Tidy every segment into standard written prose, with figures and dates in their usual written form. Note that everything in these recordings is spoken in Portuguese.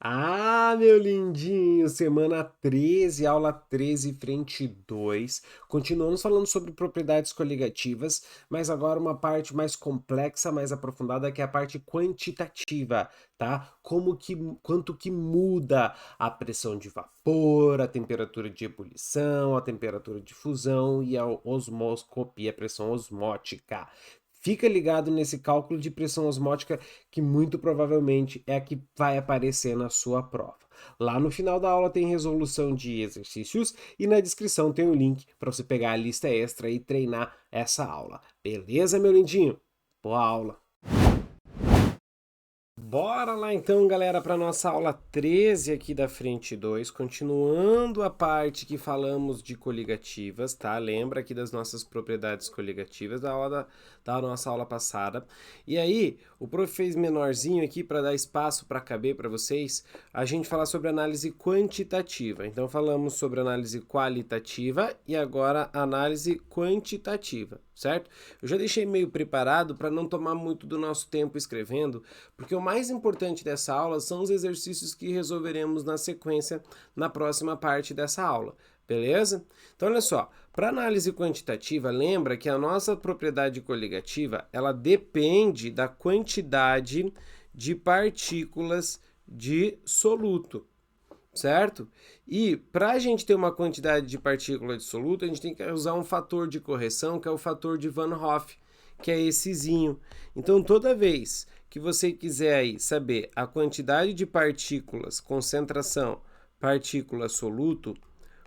Ah, meu lindinho, semana 13, aula 13, frente 2. Continuamos falando sobre propriedades coligativas, mas agora uma parte mais complexa, mais aprofundada, que é a parte quantitativa, tá? Quanto que muda a pressão de vapor, a temperatura de ebulição, a temperatura de fusão e a osmoscopia, a pressão osmótica. Fica ligado nesse cálculo de pressão osmótica que muito provavelmente é a que vai aparecer na sua prova. Lá no final da aula tem resolução de exercícios e na descrição tem o link para você pegar a lista extra e treinar essa aula. Beleza, meu lindinho? Boa aula! Bora lá então, galera, para nossa aula 13 aqui da frente 2, continuando a parte que falamos de coligativas, tá? Lembra aqui das nossas propriedades coligativas da nossa aula passada. E aí, o prof fez menorzinho aqui para dar espaço para caber para vocês, a gente falar sobre análise quantitativa. Então falamos sobre análise qualitativa e agora análise quantitativa, certo? Eu já deixei meio preparado para não tomar muito do nosso tempo escrevendo, porque o mais importante dessa aula são os exercícios que resolveremos na sequência na próxima parte dessa aula. Beleza? Então, olha só, para análise quantitativa, lembra que a nossa propriedade coligativa, ela depende da quantidade de partículas de soluto, certo? E para a gente ter uma quantidade de partícula de soluto, a gente tem que usar um fator de correção, que é o fator de Van Hoff, que é essezinho. Então, toda vez que você quiser aí saber a quantidade de partículas, concentração, partícula soluto,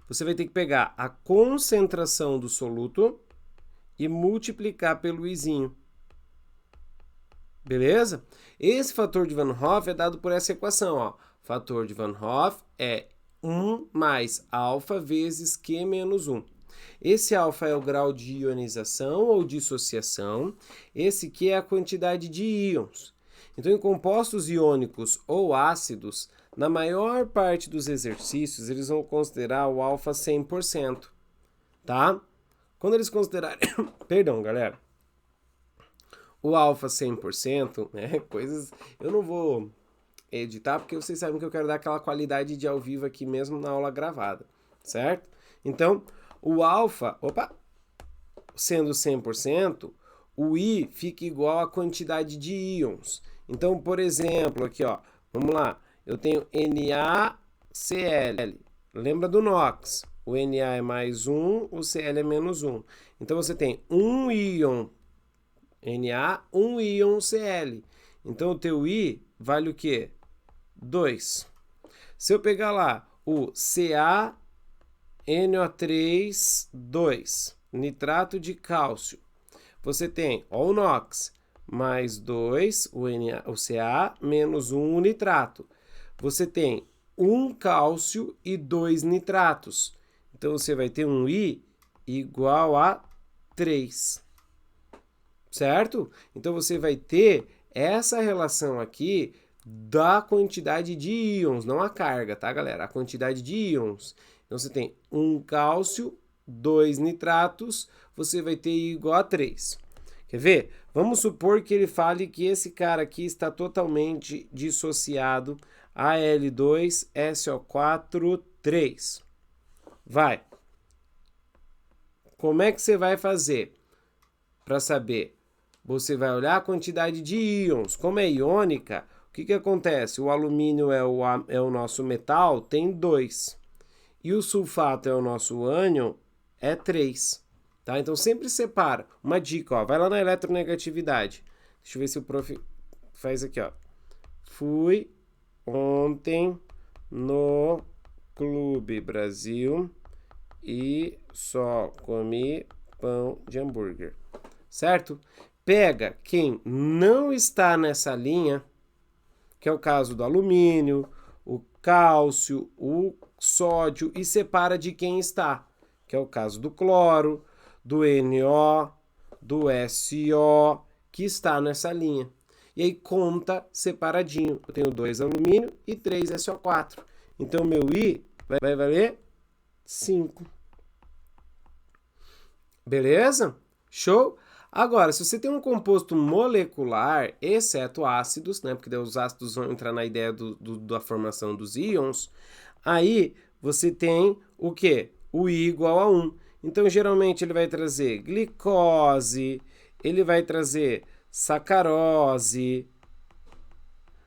você vai ter que pegar a concentração do soluto e multiplicar pelo izinho. Beleza? Esse fator de Van Hoff é dado por essa equação, ó. Fator de Van Hoff é 1 mais alfa vezes Q menos 1. Esse alfa é o grau de ionização ou dissociação. Esse Q é a quantidade de íons. Então, em compostos iônicos ou ácidos, na maior parte dos exercícios, eles vão considerar o alfa 100%, tá? Quando eles considerarem... Perdão, galera. O alfa 100%, né? Coisas... Eu não vou editar, porque vocês sabem que eu quero dar aquela qualidade de ao vivo aqui mesmo na aula gravada, certo? Então, o alfa, sendo 100%, o I fica igual à quantidade de íons. Então, por exemplo, aqui, ó, vamos lá, eu tenho NaCl, lembra do NOx, o Na é mais 1, o Cl é menos 1. Então, você tem um íon Na, um íon Cl. Então, o teu I vale o quê? 2. Se eu pegar lá o CaNO3, 2, nitrato de cálcio, você tem ó, o NOx mais 2, o Ca, menos 1 o nitrato. Você tem 1 cálcio e 2 nitratos. Então, você vai ter um I igual a 3. Certo? Então, você vai ter essa relação aqui da quantidade de íons, não a carga, tá, galera? A quantidade de íons. Então, você tem 1 cálcio, 2 nitratos, você vai ter I igual a 3. Quer ver? Vamos supor que ele fale que esse cara aqui está totalmente dissociado a Al2SO4, 3. Vai. Como é que você vai fazer para saber? Você vai olhar a quantidade de íons. Como é iônica, o que acontece? O alumínio é o nosso metal, tem 2. E o sulfato é o nosso ânion, é 3. Tá? Então sempre separa. Uma dica, ó, vai lá na eletronegatividade. Deixa eu ver se o prof faz aqui, ó. Fui ontem no Clube Brasil e só comi pão de hambúrguer. Certo? Pega quem não está nessa linha, que é o caso do alumínio, o cálcio, o sódio, e separa de quem está, que é o caso do cloro, do NO, do SO, que está nessa linha. E aí conta separadinho. Eu tenho 2 alumínio e 3 SO4. Então, meu I vai valer 5. Beleza? Show? Agora, se você tem um composto molecular, exceto ácidos, né, porque daí os ácidos vão entrar na ideia da formação dos íons, aí você tem o quê? O I igual a 1. Então, geralmente, ele vai trazer glicose, ele vai trazer sacarose,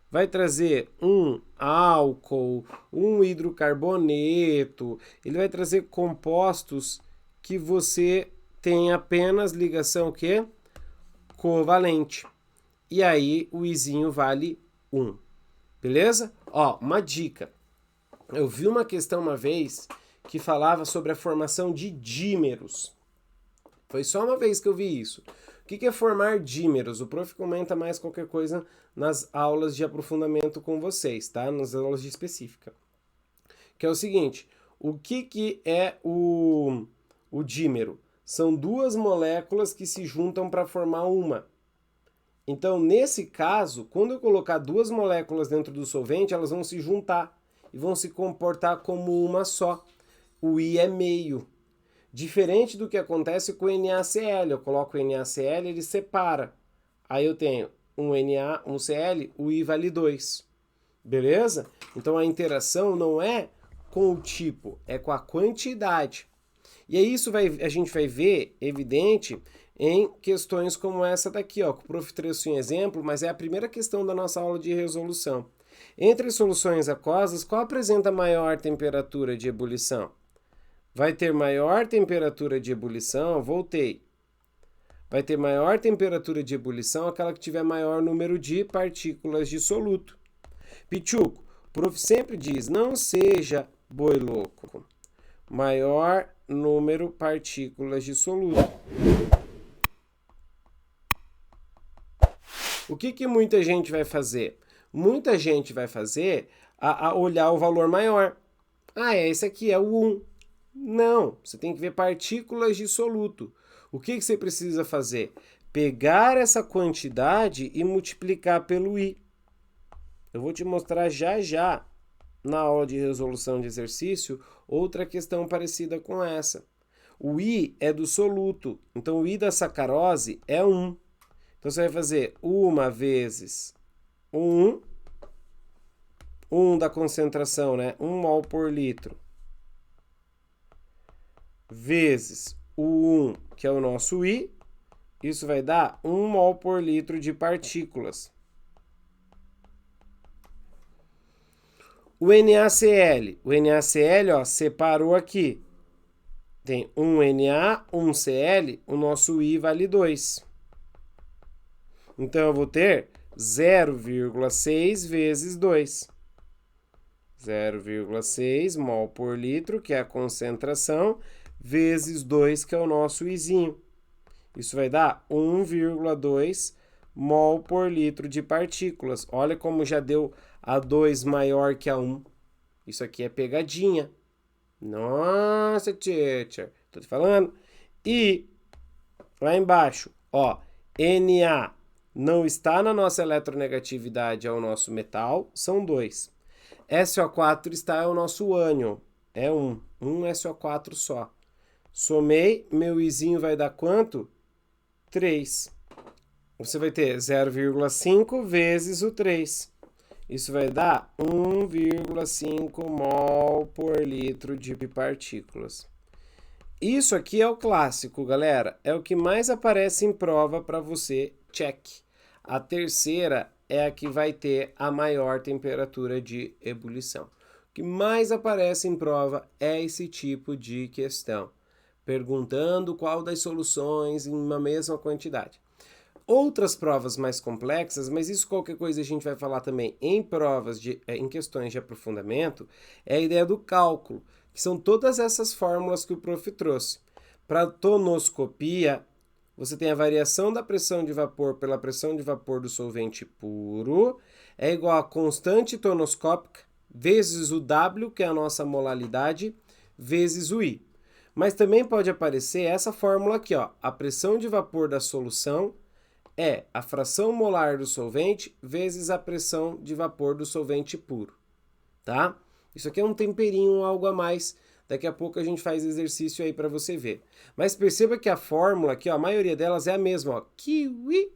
vai trazer um álcool, um hidrocarboneto, ele vai trazer compostos que você tem apenas ligação o quê? Covalente. E aí o Izinho vale 1. Beleza? Ó, uma dica. Eu vi uma questão uma vez que falava sobre a formação de dímeros. Foi só uma vez que eu vi isso. O que é formar dímeros? O prof comenta mais qualquer coisa nas aulas de aprofundamento com vocês, tá? Nas aulas de específica. Que é o seguinte, o que é o dímero? São duas moléculas que se juntam para formar uma. Então, nesse caso, quando eu colocar duas moléculas dentro do solvente, elas vão se juntar e vão se comportar como uma só. O I é meio. Diferente do que acontece com o NaCl. Eu coloco o NaCl, ele separa. Aí eu tenho um Na, um Cl, o I vale 2. Beleza? Então a interação não é com o tipo, é com a quantidade. E aí isso a gente vai ver evidente em questões como essa daqui, ó, que o prof trouxe um exemplo, mas é a primeira questão da nossa aula de resolução. Entre soluções aquosas, qual apresenta maior temperatura de ebulição? Vai ter maior temperatura de ebulição, voltei. Vai ter maior temperatura de ebulição aquela que tiver maior número de partículas de soluto. Pichuco, o prof sempre diz, não seja boi louco. Maior número partículas de soluto. O que muita gente vai fazer? Muita gente vai fazer a olhar o valor maior. Ah, esse aqui é o 1. Não, você tem que ver partículas de soluto. O que você precisa fazer? Pegar essa quantidade e multiplicar pelo I. Eu vou te mostrar já na aula de resolução de exercício, outra questão parecida com essa. O I é do soluto, então o I da sacarose é 1. Então você vai fazer 1 vezes 1, 1 da concentração, né? 1 mol por litro, vezes o 1, que é o nosso I, isso vai dar 1 mol por litro de partículas. O NaCl, ó, separou aqui. Tem um Na, um Cl, o nosso I vale 2. Então, eu vou ter 0,6 vezes 2. 0,6 mol por litro, que é a concentração, vezes 2, que é o nosso Izinho. Isso vai dar 1,2 mol por litro de partículas. Olha como já deu a 2 maior que a 1. Isso aqui é pegadinha. Nossa, teacher. Tô te falando. E lá embaixo, ó, Na não está na nossa eletronegatividade, é o nosso metal, são 2. SO4 está, é o nosso ânion, é 1. 1 SO4 só. Somei, meu Izinho vai dar quanto? 3. Você vai ter 0,5 vezes o 3. Isso vai dar 1,5 mol por litro de partículas. Isso aqui é o clássico, galera. É o que mais aparece em prova para você, check. A terceira é a que vai ter a maior temperatura de ebulição. O que mais aparece em prova é esse tipo de questão, perguntando qual das soluções em uma mesma quantidade. Outras provas mais complexas, mas isso qualquer coisa a gente vai falar também em provas, em questões de aprofundamento, é a ideia do cálculo, que são todas essas fórmulas que o prof trouxe. Para tonoscopia, você tem a variação da pressão de vapor pela pressão de vapor do solvente puro, é igual a constante tonoscópica, vezes o W, que é a nossa molalidade, vezes o I. Mas também pode aparecer essa fórmula aqui, ó, a pressão de vapor da solução é a fração molar do solvente vezes a pressão de vapor do solvente puro, tá? Isso aqui é um temperinho, algo a mais Daqui a pouco a gente faz exercício aí para você ver. Mas perceba que a fórmula aqui, ó, a maioria delas é a mesma, ó. Kiwi,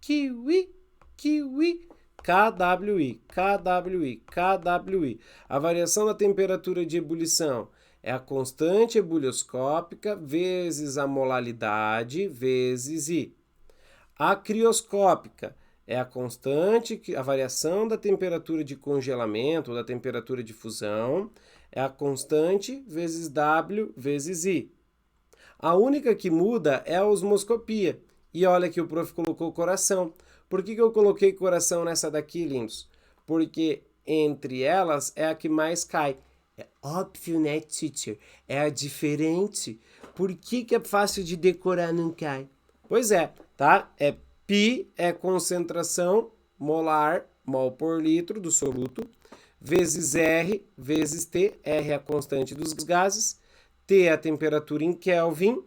kiwi, kiwi, KWI, KWI, KWI. A variação da temperatura de ebulição é a constante ebulioscópica vezes a molaridade vezes I. A crioscópica é a constante, a variação da temperatura de congelamento ou da temperatura de fusão, é a constante vezes W vezes I. A única que muda é a osmoscopia. E olha que o prof colocou o coração. Por que eu coloquei coração nessa daqui, lindos? Porque entre elas é a que mais cai. É óbvio, né, teacher? É a diferente. Por que é fácil de decorar, não cai? Pois é, tá? É π é concentração molar, mol por litro do soluto, vezes R, vezes T. R é a constante dos gases, T é a temperatura em Kelvin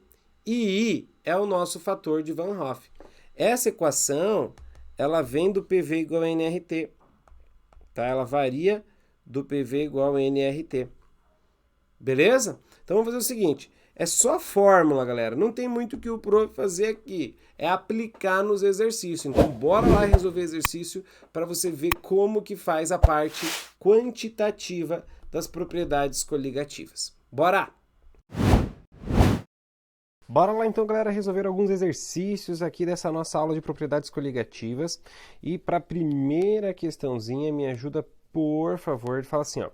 e I é o nosso fator de Van Hoff. Essa equação, ela vem do PV igual a nRT. Tá? Ela varia do PV igual a nRT. Beleza? Então vamos fazer o seguinte, é só fórmula, galera. Não tem muito o que o prof fazer aqui. É aplicar nos exercícios. Então bora lá resolver exercício para você ver como que faz a parte quantitativa das propriedades coligativas. Bora! Bora lá então, galera, resolver alguns exercícios aqui dessa nossa aula de propriedades coligativas. E para a primeira questãozinha, me ajuda, por favor. Ele fala assim, ó.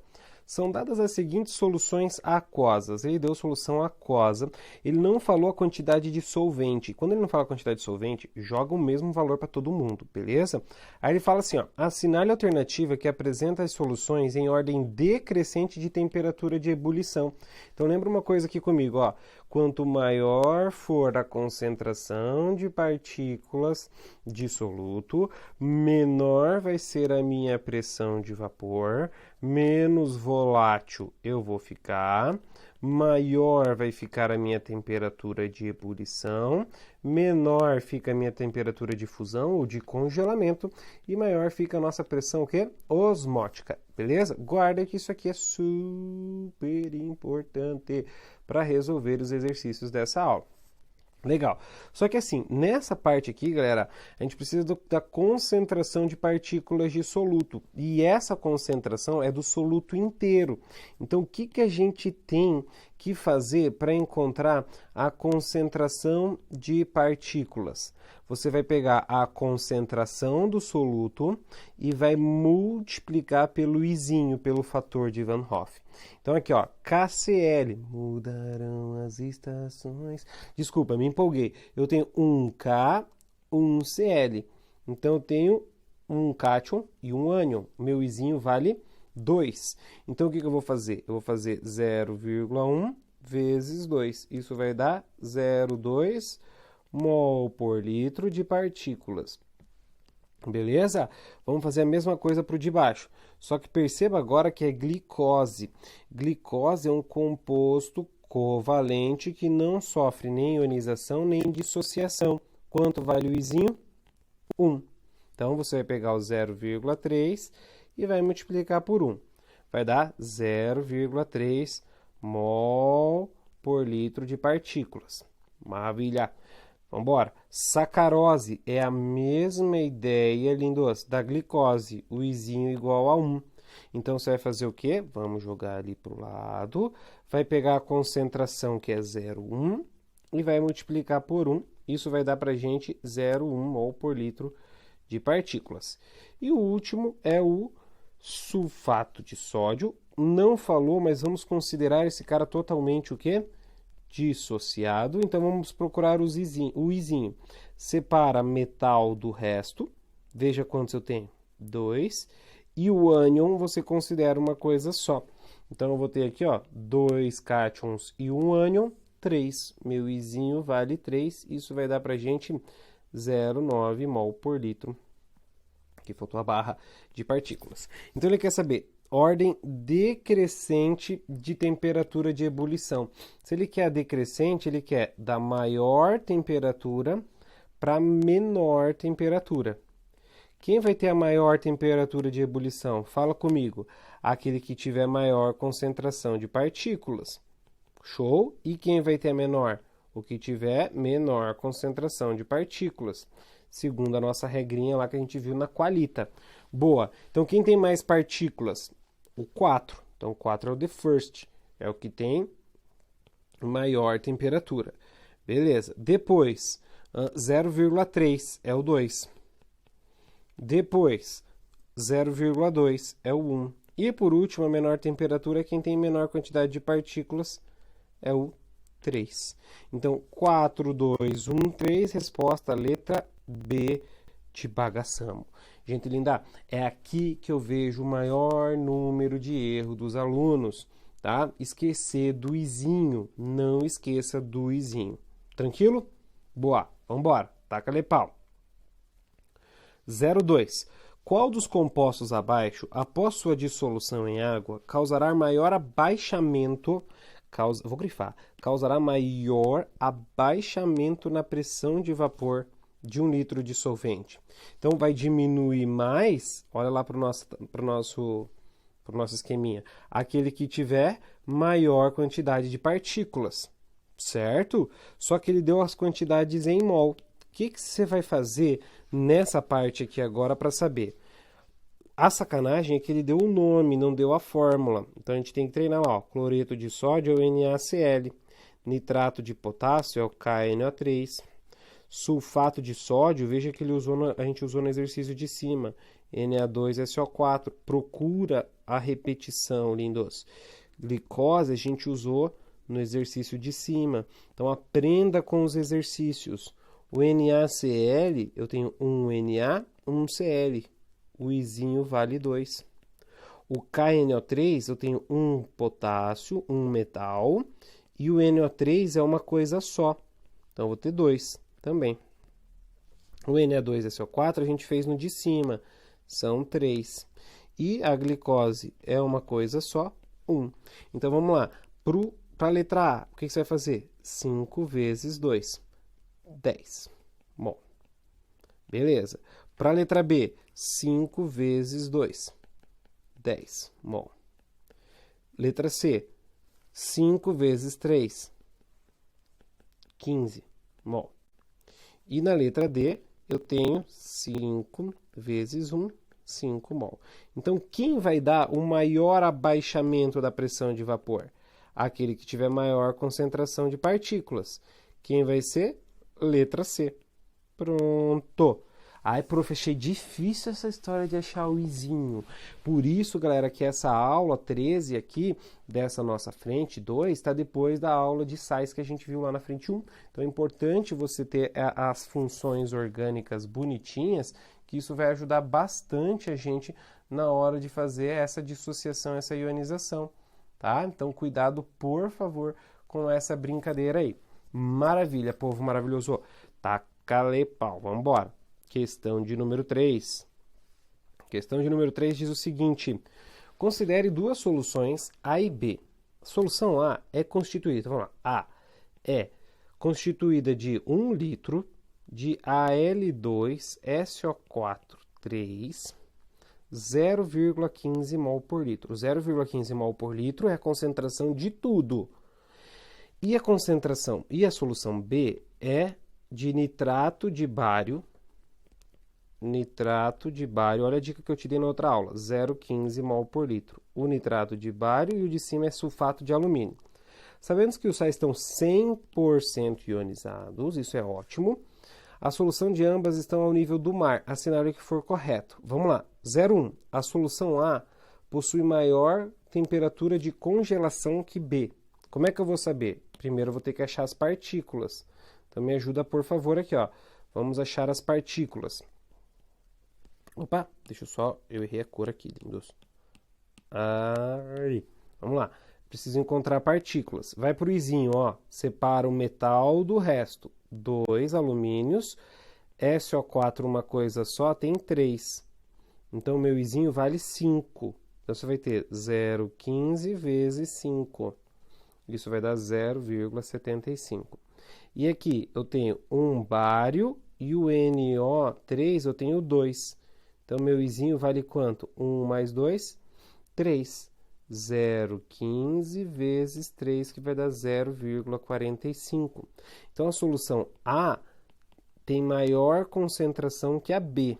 São dadas as seguintes soluções aquosas. Ele deu solução aquosa. Ele não falou a quantidade de solvente. Quando ele não fala a quantidade de solvente, joga o mesmo valor para todo mundo, beleza? Aí ele fala assim, ó, assinale a alternativa que apresenta as soluções em ordem decrescente de temperatura de ebulição. Então lembra uma coisa aqui comigo, ó. Quanto maior for a concentração de partículas de soluto, menor vai ser a minha pressão de vapor, menos volátil eu vou ficar, maior vai ficar a minha temperatura de ebulição, menor fica a minha temperatura de fusão ou de congelamento e maior fica a nossa pressão o quê? Osmótica, beleza? Guarda que isso aqui é super importante para resolver os exercícios dessa aula. Legal. Só que assim, nessa parte aqui, galera, a gente precisa da concentração de partículas de soluto. E essa concentração é do soluto inteiro. Então, o que a gente tem que fazer para encontrar a concentração de partículas? Você vai pegar a concentração do soluto e vai multiplicar pelo Izinho, pelo fator de Van Hoff. Então aqui, ó, KCl, mudarão as estações. Desculpa, me empolguei. Eu tenho 1K, 1Cl. Então eu tenho um cátion e um ânion. Meu Izinho vale 2. Então o que eu vou fazer? Eu vou fazer 0,1 vezes 2. Isso vai dar 0,2 mol por litro de partículas. Beleza? Vamos fazer a mesma coisa para o de baixo. Só que perceba agora que é glicose. Glicose é um composto covalente que não sofre nem ionização nem dissociação. Quanto vale o Izinho? 1. Então, você vai pegar o 0,3 e vai multiplicar por 1. Vai dar 0,3 mol por litro de partículas. Maravilha! Vamos embora. Sacarose é a mesma ideia, lindos, da glicose. O Izinho igual a 1. Então, você vai fazer o quê? Vamos jogar ali para o lado. Vai pegar a concentração, que é 0,1, e vai multiplicar por 1. Isso vai dar para a gente 0,1 mol por litro de partículas. E o último é o sulfato de sódio. Não falou, mas vamos considerar esse cara totalmente o quê? Dissociado. Então, vamos procurar o Izinho. Separa metal do resto. Veja quantos eu tenho. 2. E o ânion você considera uma coisa só. Então, eu vou ter aqui, ó, 2 cátions e um ânion, 3. Meu Izinho vale 3. Isso vai dar para a gente 0,9 mol por litro. Aqui faltou a barra de partículas. Então, ele quer saber ordem decrescente de temperatura de ebulição. Se ele quer a decrescente, ele quer da maior temperatura para menor temperatura. Quem vai ter a maior temperatura de ebulição? Fala comigo. Aquele que tiver maior concentração de partículas. Show? E quem vai ter a menor? O que tiver menor concentração de partículas. Segundo a nossa regrinha lá que a gente viu na qualita. Boa. Então, quem tem mais partículas? O 4. Então, o 4 é o the first. É o que tem maior temperatura. Beleza. Depois, 0,3 é o 2. Depois, 0,2 é o 1. E por último, a menor temperatura, quem tem menor quantidade de partículas, é o 3. Então, 4, 2, 1, 3, resposta, letra B de bagaçamo. Gente linda, é aqui que eu vejo o maior número de erro dos alunos, tá? Esquecer do izinho, não esqueça do izinho. Tranquilo? Boa, vambora, taca-lhe pau. 02. Qual dos compostos abaixo, após sua dissolução em água, causará maior abaixamento, vou grifar, causará maior abaixamento na pressão de vapor de 1 litro de solvente? Então, vai diminuir mais, olha lá para o nosso esqueminha, aquele que tiver maior quantidade de partículas, certo? Só que ele deu as quantidades em mol. O que você vai fazer nessa parte aqui agora para saber? A sacanagem é que ele deu o nome, não deu a fórmula. Então, a gente tem que treinar lá, ó. Cloreto de sódio é o NaCl. Nitrato de potássio é o KNO3. Sulfato de sódio, veja que a gente usou no exercício de cima. Na2SO4. Procura a repetição, lindos. Glicose a gente usou no exercício de cima. Então, aprenda com os exercícios. O NaCl, eu tenho um Na, um Cl. O Izinho vale 2. O KNO3, eu tenho um potássio, um metal. E o NO3 é uma coisa só. Então, eu vou ter 2 também. O Na2SO4 a gente fez no de cima. São 3. E a glicose é uma coisa só, 1. Então, vamos lá. Para a letra A, o que você vai fazer? 5 vezes 2. 10. Bom, beleza. Para a letra B, 5 vezes 2. 10. Bom. Letra C, 5 vezes 3. 15. Bom. E na letra D, eu tenho 5 vezes 1, 5 mol. Então, quem vai dar o maior abaixamento da pressão de vapor? Aquele que tiver maior concentração de partículas. Quem vai ser? Letra C. Pronto. Ai, prof, achei difícil essa história de achar o izinho. Por isso, galera, que essa aula 13 aqui, dessa nossa frente 2, está depois da aula de sais que a gente viu lá na frente 1. Então, é importante você ter as funções orgânicas bonitinhas, que isso vai ajudar bastante a gente na hora de fazer essa dissociação, essa ionização, tá? Então, cuidado, por favor, com essa brincadeira aí. Maravilha, povo maravilhoso. Taca-lhe pau, vamos embora. Questão de número 3. Questão de número 3 diz o seguinte: considere duas soluções A e B. A solução A é constituída, vamos lá, A é constituída de 1 litro de Al2SO4 3, 0,15 mol por litro. 0,15 mol por litro é a concentração de tudo. E a concentração, e a solução B é de nitrato de bário. Nitrato de bário, olha a dica que eu te dei na outra aula, 0,15 mol por litro. O nitrato de bário e o de cima é sulfato de alumínio. Sabemos que os sais estão 100% ionizados, isso é ótimo. A solução de ambas estão ao nível do mar, assinale o que for correto. Vamos lá, 0,1. A solução A possui maior temperatura de congelação que B. Como é que eu vou saber? Primeiro eu vou ter que achar as partículas. Então me ajuda, por favor, aqui, ó. Vamos achar as partículas. Opa, deixa eu só... Eu errei a cor aqui, lindos. Aí. Vamos lá. Preciso encontrar partículas. Vai para o izinho, ó. Separa o metal do resto. 2 alumínios. SO4, uma coisa só, tem 3. Então, meu izinho vale 5. Então, você vai ter 0,15 vezes 5. Isso vai dar 0,75. E aqui, eu tenho um bário e o NO3 eu tenho 2. Então, meu izinho vale quanto? 1 mais 2, 3. 0,15 vezes 3, que vai dar 0,45. Então, a solução A tem maior concentração que a B,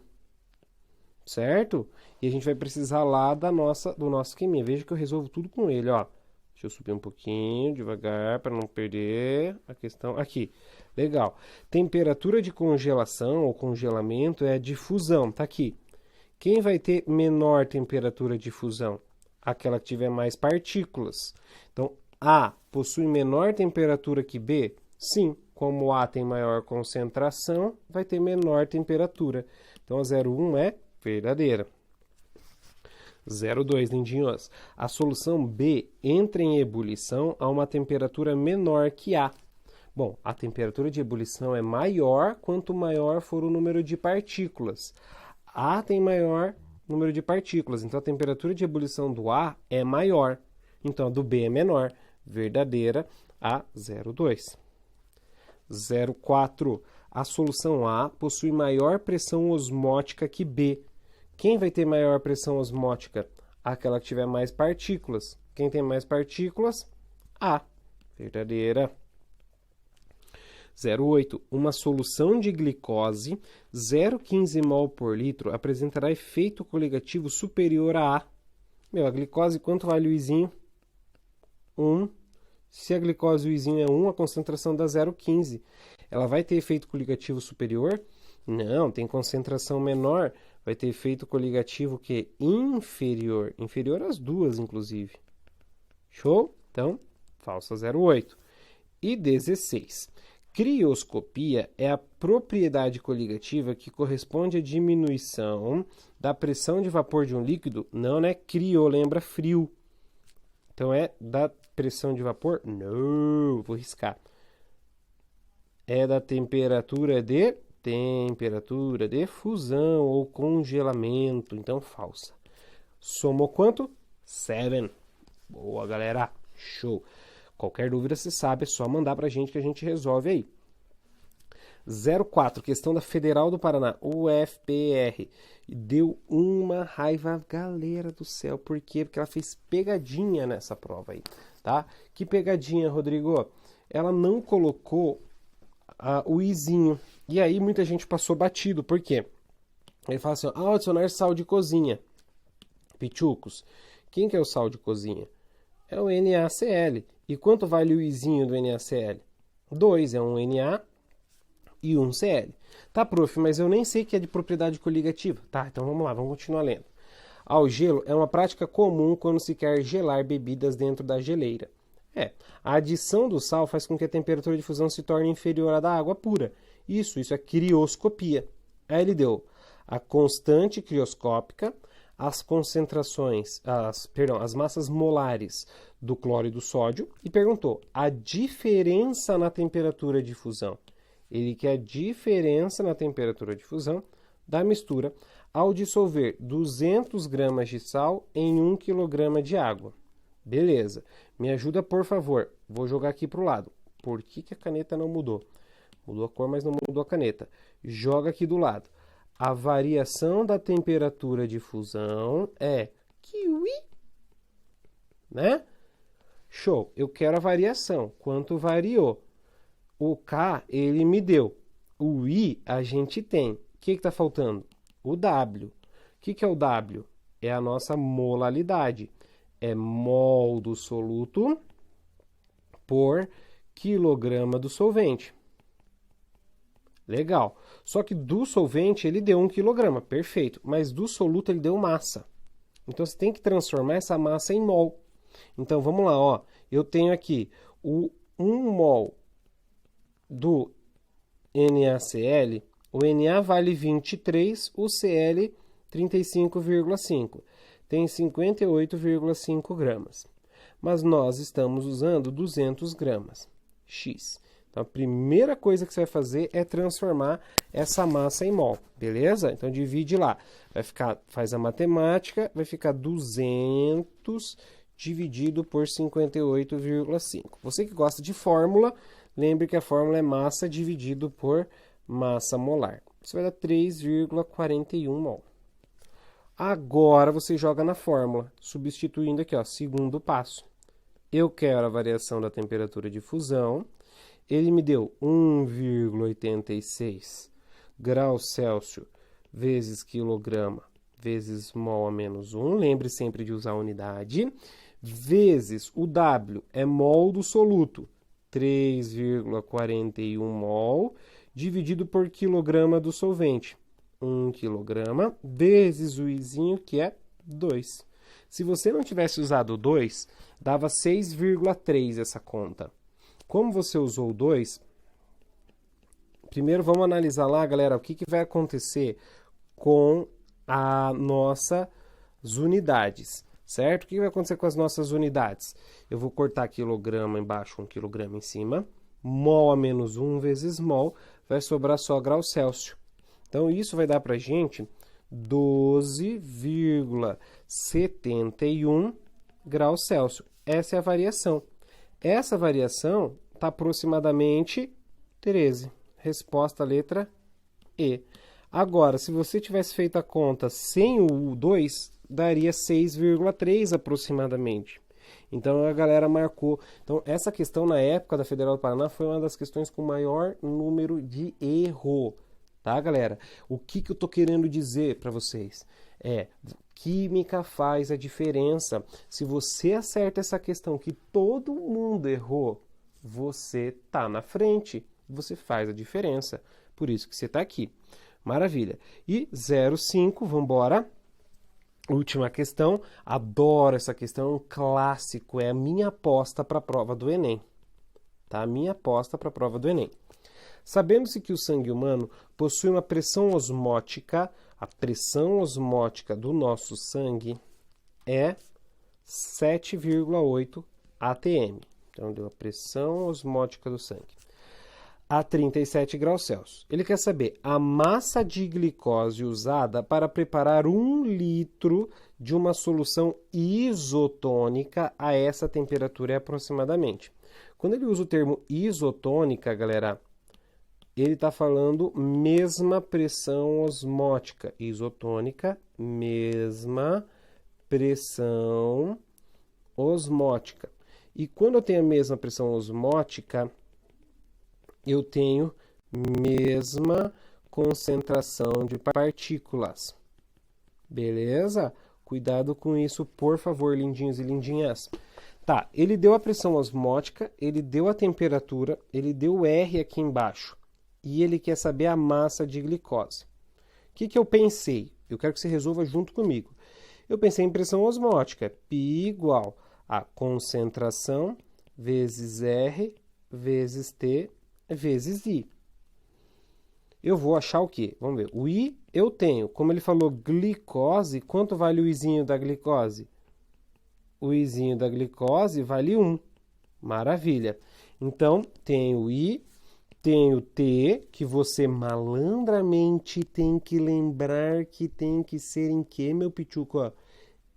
certo? E a gente vai precisar lá do nosso esqueminha. Veja que eu resolvo tudo com ele, ó. Deixa eu subir um pouquinho, devagar, para não perder a questão. Aqui, legal. Temperatura de congelação ou congelamento é a difusão, tá aqui. Quem vai ter menor temperatura de fusão? Aquela que tiver mais partículas. Então, A possui menor temperatura que B? Sim, como A tem maior concentração, vai ter menor temperatura. Então, a 0,1 é verdadeira. 0,2, lindinhos. A solução B entra em ebulição a uma temperatura menor que A. Bom, a temperatura de ebulição é maior quanto maior for o número de partículas. A tem maior número de partículas, então a temperatura de ebulição do A é maior, então a do B é menor, verdadeira, a 0,2. 0,4. A solução A possui maior pressão osmótica que B. Quem vai ter maior pressão osmótica? Aquela que tiver mais partículas. Quem tem mais partículas? A, verdadeira. 0,8. Uma solução de glicose 0,15 mol por litro apresentará efeito coligativo superior a A. Meu, a glicose, quanto vale o Izinho? 1. Se a glicose e o Izinho é 1, a concentração dá 0,15. Ela vai ter efeito coligativo superior? Não, tem concentração menor. Vai ter efeito coligativo que inferior. Inferior às duas, inclusive. Show? Então, falsa 0,8. E 16. Crioscopia é a propriedade coligativa que corresponde à diminuição da pressão de vapor de um líquido. Não é crio, lembra frio. Então, é da pressão de vapor? Não, vou riscar. É da temperatura de fusão ou congelamento. Então, falsa. Somou quanto? 7. Boa, galera. Show. Qualquer dúvida, você sabe, é só mandar pra gente que a gente resolve aí. 0,4, questão da Federal do Paraná, UFPR. Deu uma raiva, galera do céu. Por quê? Porque ela fez pegadinha nessa prova aí, tá? Que pegadinha, Rodrigo? Ela não colocou o izinho. E aí muita gente passou batido. Por quê? Ele fala assim, adicionar sal de cozinha. Pichucos. Quem que é o sal de cozinha? É o NaCl. E quanto vale o izinho do NaCl? 2, é um Na e um Cl. Tá, prof, mas eu nem sei que é de propriedade coligativa. Tá, então vamos lá, vamos continuar lendo. O gelo é uma prática comum quando se quer gelar bebidas dentro da geleira. A adição do sal faz com que a temperatura de fusão se torne inferior à da água pura. Isso é crioscopia. Aí ele deu a constante crioscópica, as concentrações, as massas molares do cloro e do sódio e perguntou a diferença na temperatura de fusão. Ele quer a diferença na temperatura de fusão da mistura ao dissolver 200 gramas de sal em 1 kg de água. Beleza. Me ajuda, por favor. Vou jogar aqui para o lado. Por que a caneta não mudou? Mudou a cor, mas não mudou a caneta. Joga aqui do lado. A variação da temperatura de fusão é kiwi, né? Show. Eu quero a variação. Quanto variou? O K, ele me deu. O I, a gente tem. O que está faltando? O W. O que é o W? É a nossa molalidade. É mol do soluto por quilograma do solvente. Legal. Só que do solvente ele deu 1 kg, perfeito. Mas do soluto ele deu massa. Então você tem que transformar essa massa em mol. Então vamos lá, ó. Eu tenho aqui o 1 mol do NaCl. O Na vale 23, o Cl 35,5. Tem 58,5 gramas. Mas nós estamos usando 200 gramas. X. Então, a primeira coisa que você vai fazer é transformar essa massa em mol, beleza? Então, divide lá. Faz a matemática, vai ficar 200 dividido por 58,5. Você que gosta de fórmula, lembre que a fórmula é massa dividido por massa molar. Isso vai dar 3,41 mol. Agora você joga na fórmula, substituindo aqui, ó, segundo passo. Eu quero a variação da temperatura de fusão. Ele me deu 1,86 graus Celsius vezes quilograma vezes mol a menos 1. Lembre sempre de usar a unidade. Vezes o W é mol do soluto, 3,41 mol, dividido por quilograma do solvente, 1 quilograma, vezes o Izinho, que é 2. Se você não tivesse usado o 2, dava 6,3 essa conta. Como você usou o 2, primeiro vamos analisar lá, galera, o que vai acontecer com as nossas unidades, certo? O que vai acontecer com as nossas unidades? Eu vou cortar quilograma embaixo, 1 quilograma em cima, mol a menos 1 vezes mol, vai sobrar só graus Celsius. Então, isso vai dar para a gente 12,71 graus Celsius. Essa é a variação. Essa variação está aproximadamente 13. Resposta letra E. Agora, se você tivesse feito a conta sem o 2, daria 6,3 aproximadamente. Então, a galera marcou. Então, essa questão na época da Federal do Paraná foi uma das questões com maior número de erro. Tá, galera? O que eu estou querendo dizer para vocês? Química faz a diferença. Se você acerta essa questão que todo mundo errou, você tá na frente. Você faz a diferença. Por isso que você está aqui. Maravilha. E 0,5, vamos embora. Última questão. Adoro essa questão, é um clássico. É a minha aposta para a prova do Enem. Tá? A minha aposta para a prova do Enem. Sabendo-se que o sangue humano possui uma pressão osmótica, a pressão osmótica do nosso sangue é 7,8 atm. Então, deu a pressão osmótica do sangue a 37 graus Celsius. Ele quer saber a massa de glicose usada para preparar 1 litro de uma solução isotônica a essa temperatura aproximadamente. Quando ele usa o termo isotônica, galera, ele está falando mesma pressão osmótica. Isotônica, mesma pressão osmótica. E quando eu tenho a mesma pressão osmótica, eu tenho mesma concentração de partículas. Beleza? Cuidado com isso, por favor, lindinhos e lindinhas. Tá, ele deu a pressão osmótica, ele deu a temperatura, ele deu o R aqui embaixo. E ele quer saber a massa de glicose. O que eu pensei? Eu quero que você resolva junto comigo. Eu pensei em pressão osmótica. Pi igual a concentração vezes R vezes T vezes I. Eu vou achar o quê? Vamos ver. O I eu tenho. Como ele falou glicose, quanto vale o Izinho da glicose? O Izinho da glicose vale 1. Maravilha. Então, tenho o I, tenho o T, que você malandramente tem que lembrar que tem que ser em que, meu pichuco?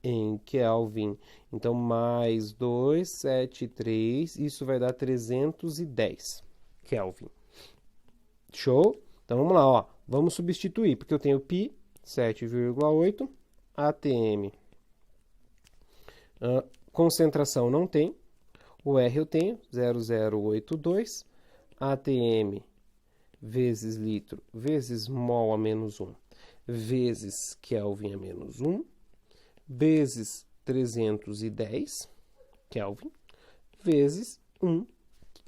Em Kelvin. Então, mais 273, isso vai dar 310 Kelvin. Show? Então, vamos lá, ó. Vamos substituir, porque eu tenho π, 7,8, atm. Concentração não tem. O R eu tenho, 0,082. atm vezes litro, vezes mol a menos 1, vezes Kelvin a menos 1, vezes 310 Kelvin, vezes 1,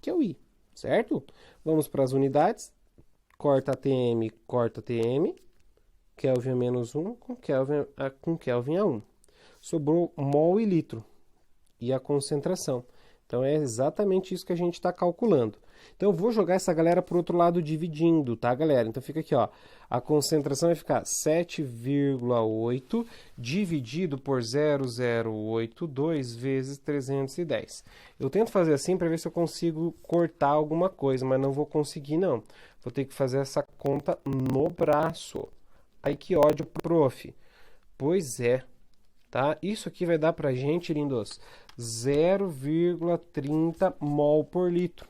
que é o I, certo? Vamos para as unidades. Corta atm, Kelvin a menos 1 com Kelvin a 1. Sobrou mol e litro e a concentração. Então, é exatamente isso que a gente está calculando. Então, eu vou jogar essa galera para o outro lado dividindo, tá, galera? Então, fica aqui, ó. A concentração vai ficar 7,8 dividido por 0,082 vezes 310. Eu tento fazer assim para ver se eu consigo cortar alguma coisa, mas não vou conseguir, não. Vou ter que fazer essa conta no braço. Ai, que ódio, prof. Pois é. Tá? Isso aqui vai dar para a gente, lindos, 0,30 mol por litro.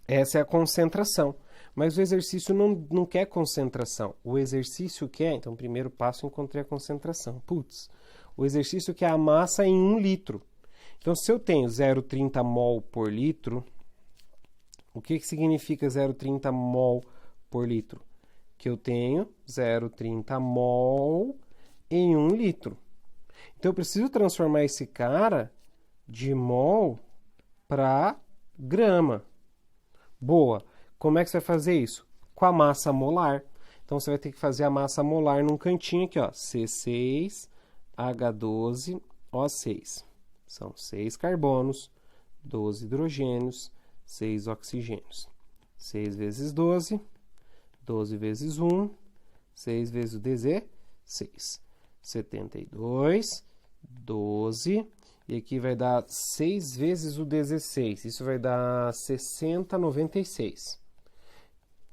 Essa é a concentração. Mas o exercício não quer concentração. O exercício quer... Então, primeiro passo, encontrei a concentração. Putz, o exercício quer a massa em 1 litro. Então, se eu tenho 0,30 mol por litro, o que significa 0,30 mol por litro? Que eu tenho 0,30 mol em 1 litro. Então, eu preciso transformar esse cara de mol para grama. Boa. Como é que você vai fazer isso? Com a massa molar. Então, você vai ter que fazer a massa molar num cantinho aqui, ó. C6H12O6. São 6 carbonos, 12 hidrogênios, 6 oxigênios. 6 vezes 12, 12 vezes 1, 6 vezes o DZ, 6. 72, 12, e aqui vai dar 6 vezes o 16. Isso vai dar 60, 96.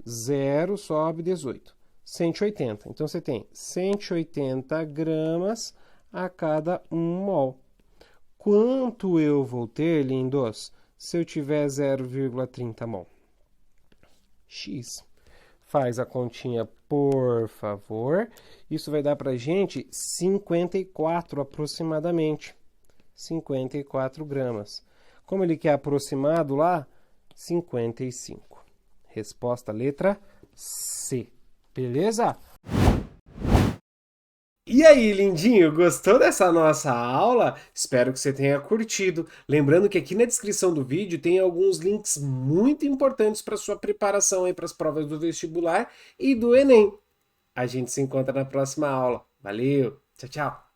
0 sobe 18. 180. Então, você tem 180 gramas a cada 1 mol. Quanto eu vou ter, lindos, se eu tiver 0,30 mol? X. Faz a continha, por favor. Isso vai dar para a gente 54 aproximadamente. 54 gramas. Como ele quer aproximado lá? 55. Resposta letra C. Beleza? E aí, lindinho, gostou dessa nossa aula? Espero que você tenha curtido. Lembrando que aqui na descrição do vídeo tem alguns links muito importantes para sua preparação aí para as provas do vestibular e do Enem. A gente se encontra na próxima aula. Valeu, tchau, tchau!